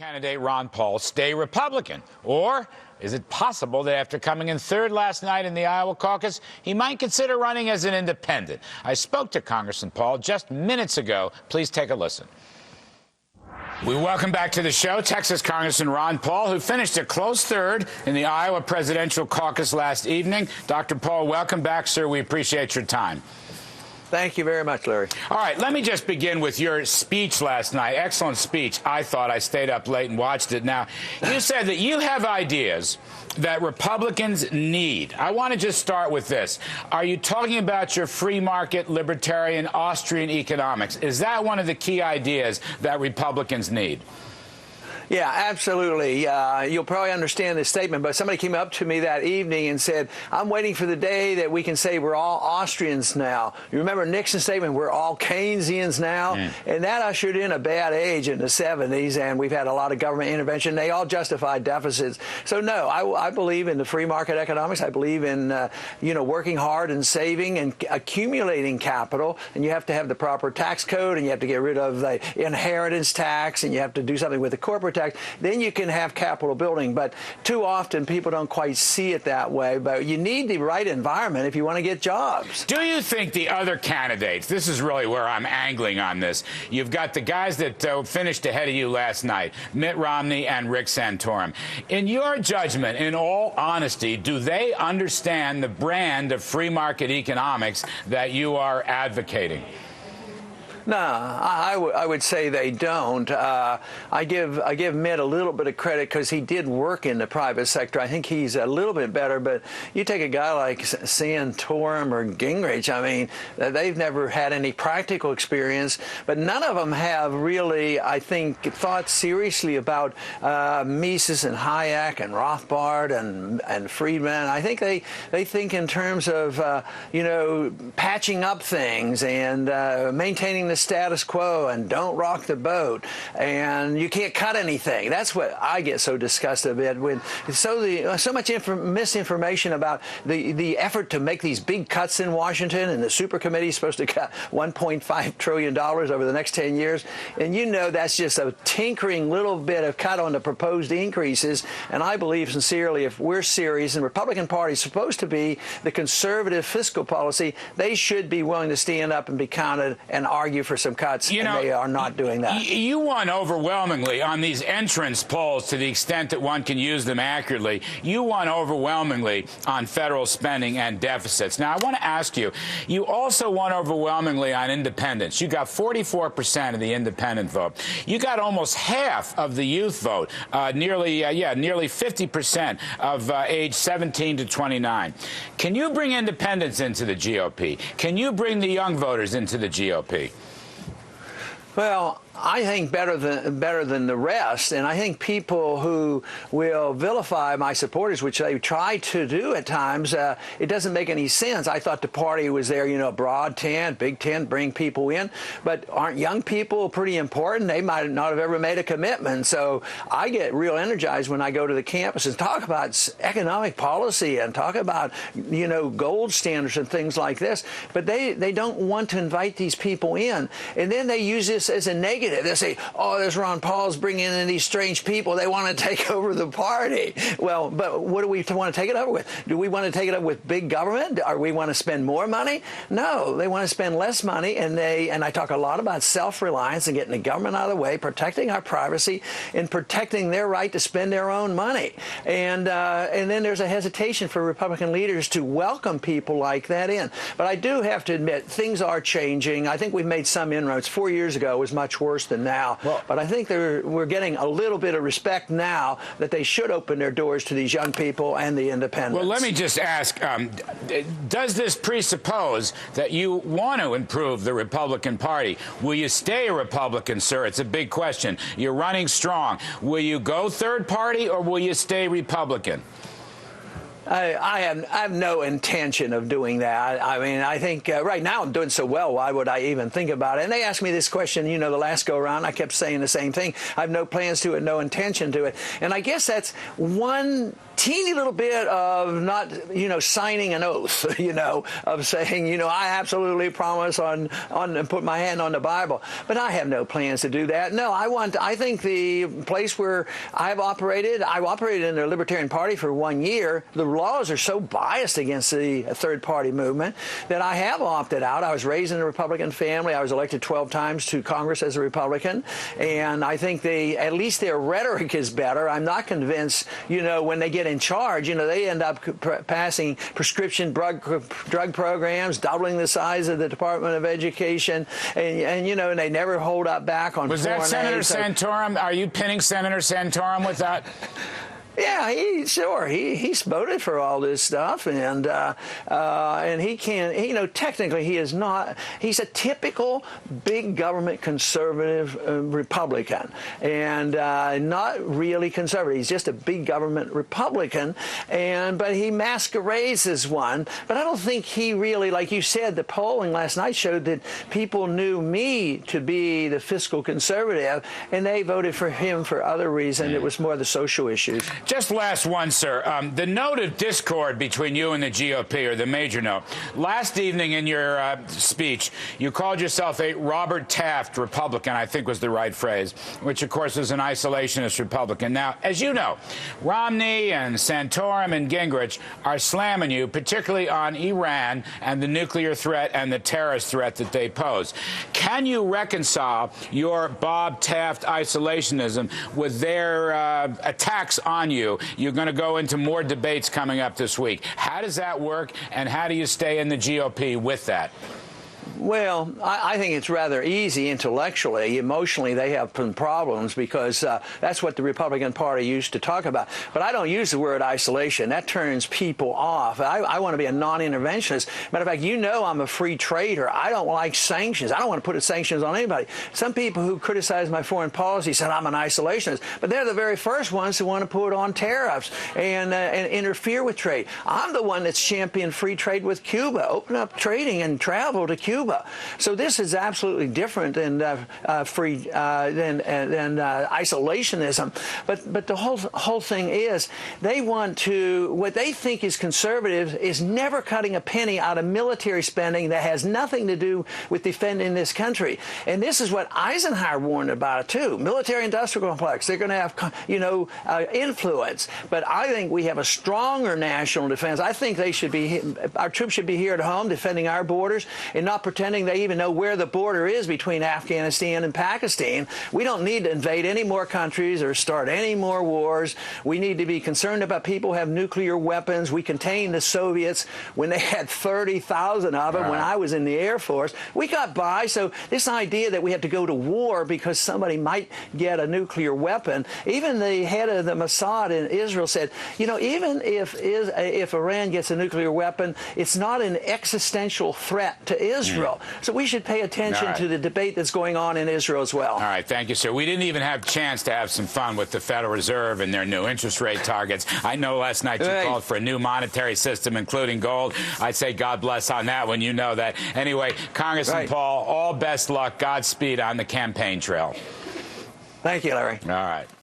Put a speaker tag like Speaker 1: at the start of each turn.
Speaker 1: Candidate Ron Paul stay Republican? Or is it possible that after coming in third last night in the Iowa caucus, he might consider running as an independent? I spoke to Congressman Paul just minutes ago. Please take a listen. We welcome back to the show Texas Congressman Ron Paul, who finished a close third in the Iowa presidential caucus last evening. Dr. Paul, welcome back, sir. We appreciate your time.
Speaker 2: Thank you very much, Larry.
Speaker 1: All right, let me just begin with your speech last night. Excellent speech. I thought. I stayed up late and watched it. Now, you said that you have ideas that Republicans need. I want to just start with this. Are you talking about your free market, libertarian, Austrian economics? Is that one of the key ideas that Republicans need?
Speaker 2: Yeah, absolutely. You'll probably understand this statement, but somebody came up to me that evening and said, I'm waiting for the day that we can say we're all Austrians now. You remember Nixon's statement, we're all Keynesians now? And that ushered in a bad age in the 70s, and we've had a lot of government intervention. They all justified deficits. So, no, I believe in the free market economics. I believe in, working hard and saving and accumulating capital. And you have to have the proper tax code, and you have to get rid of the inheritance tax, and you have to do something with the corporate tax. Then you can have capital building. But too often people don't quite see it that way. But you need the right environment if you want to get jobs.
Speaker 1: Do you think the other candidates, this is really where I'm angling on this, you've got the guys that finished ahead of you last night, Mitt Romney and Rick Santorum. In your judgment, in all honesty, do they understand the brand of free market economics that you are advocating?
Speaker 2: No, I would say they don't. I give Mitt a little bit of credit because he did work in the private sector. I think he's a little bit better. But you take a guy like Santorum or Gingrich, I mean, they've never had any practical experience. But none of them have really, I think, thought seriously about Mises and Hayek and Rothbard and Friedman. I think they think in terms of, patching up things and maintaining the status quo and don't rock the boat, and you can't cut anything. That's what I get so disgusted with. When so much misinformation about the effort to make these big cuts in Washington, and the super committee is supposed to cut $1.5 trillion over the next 10 years, and that's just a tinkering little bit of cut on the proposed increases. And I believe sincerely, if we're serious, and the Republican Party is supposed to be the conservative fiscal policy, they should be willing to stand up and be counted and argue for some cuts, and they are not doing that.
Speaker 1: You won overwhelmingly on these entrance polls, to the extent that one can use them accurately. You won overwhelmingly on federal spending and deficits. Now, I want to ask you, you also won overwhelmingly on independents. You got 44% of the independent vote. You got almost half of the youth vote, nearly 50% of age 17 to 29. Can you bring independents into the GOP? Can you bring the young voters into the GOP?
Speaker 2: Well, I think better than the rest, and I think people who will vilify my supporters, which they try to do at times, it doesn't make any sense. I thought the party was there, broad tent, big tent, bring people in, but aren't young people pretty important? They might not have ever made a commitment. So I get real energized when I go to the campus and talk about economic policy and talk about, gold standards and things like this. But they don't want to invite these people in, and then they use this as a negative. They say, oh, there's Ron Paul's bringing in these strange people. They want to take over the party. Well, but what do we want to take it over with? Do we want to take it up with big government? Or we want to spend more money? No, they want to spend less money. And I talk a lot about self-reliance and getting the government out of the way, protecting our privacy, and protecting their right to spend their own money. And then there's a hesitation for Republican leaders to welcome people like that in. But I do have to admit, things are changing. I think we've made some inroads. 4 years ago was much worse than now. But I think we're getting a little bit of respect now that they should open their doors to these young people and the independents.
Speaker 1: Well, let me just ask, does this presuppose that you want to improve the Republican Party? Will you stay a Republican, sir? It's a big question. You're running strong. Will you go third party, or will you stay Republican?
Speaker 2: I have no intention of doing that. I mean, I think right now I'm doing so well, why would I even think about it? And they asked me this question, the last go-around. I kept saying the same thing. I have no plans to it, no intention to it. And I guess that's one teeny little bit of not, signing an oath, of saying, I absolutely promise on put my hand on the Bible. But I have no plans to do that. No, I think the place where I operated in the Libertarian Party for 1 year. The laws are so biased against the third party movement that I have opted out. I was raised in a Republican family. I was elected 12 times to Congress as a Republican. And I think at least their rhetoric is better. I'm not convinced, when they get in charge, they end up passing prescription drug programs, doubling the size of the Department of Education, and they never hold up back on foreign aid.
Speaker 1: Was that Senator Santorum? Are you pinning Senator Santorum with that?
Speaker 2: Yeah, he's voted for all this stuff, and he can't. Technically, he is not. He's a typical big government conservative Republican, and not really conservative. He's just a big government Republican, but he masquerades as one. But I don't think he really, like you said, the polling last night showed that people knew me to be the fiscal conservative, and they voted for him for other reasons. It was more the social issues.
Speaker 1: Just last one, sir. The note of discord between you and the GOP, or the major note. Last evening in your speech, you called yourself a Robert Taft Republican, I think was the right phrase, which, of course, is an isolationist Republican. Now, as you know, Romney and Santorum and Gingrich are slamming you, particularly on Iran and the nuclear threat and the terrorist threat that they pose. Can you reconcile your Bob Taft isolationism with their attacks on you? You're going to go into more debates coming up this week. How does that work, and how do you stay in the GOP with that?
Speaker 2: Well, I think it's rather easy intellectually. Emotionally, they have some problems because that's what the Republican Party used to talk about. But I don't use the word isolation. That turns people off. I want to be a non-interventionist. Matter of fact, I'm a free trader. I don't like sanctions. I don't want to put sanctions on anybody. Some people who criticize my foreign policy said I'm an isolationist, but they're the very first ones who want to put on tariffs and interfere with trade. I'm the one that's championed free trade with Cuba, open up trading and travel to Cuba. So this is absolutely different than isolationism. But the whole thing is they want to, what they think is conservative is never cutting a penny out of military spending that has nothing to do with defending this country. And this is what Eisenhower warned about too. Military-industrial complex. They're going to have influence. But I think we have a stronger national defense. I think our troops should be here at home defending our borders and not pretending they even know where the border is between Afghanistan and Pakistan. We don't need to invade any more countries or start any more wars. We need to be concerned about people who have nuclear weapons. We contained the Soviets when they had 30,000 of them. When I was in the Air Force, we got by. So this idea that we have to go to war because somebody might get a nuclear weapon, even the head of the Mossad in Israel said, even if Iran gets a nuclear weapon, it's not an existential threat to Israel. So we should pay attention to the debate that's going on in Israel as well.
Speaker 1: All right. Thank you, sir. We didn't even have a chance to have some fun with the Federal Reserve and their new interest rate targets. I know last night you called for a new monetary system, including gold. I'd say God bless on that one. You know that. Anyway, Congressman Paul, all best luck. Godspeed on the campaign trail.
Speaker 2: Thank you, Larry.
Speaker 1: All right.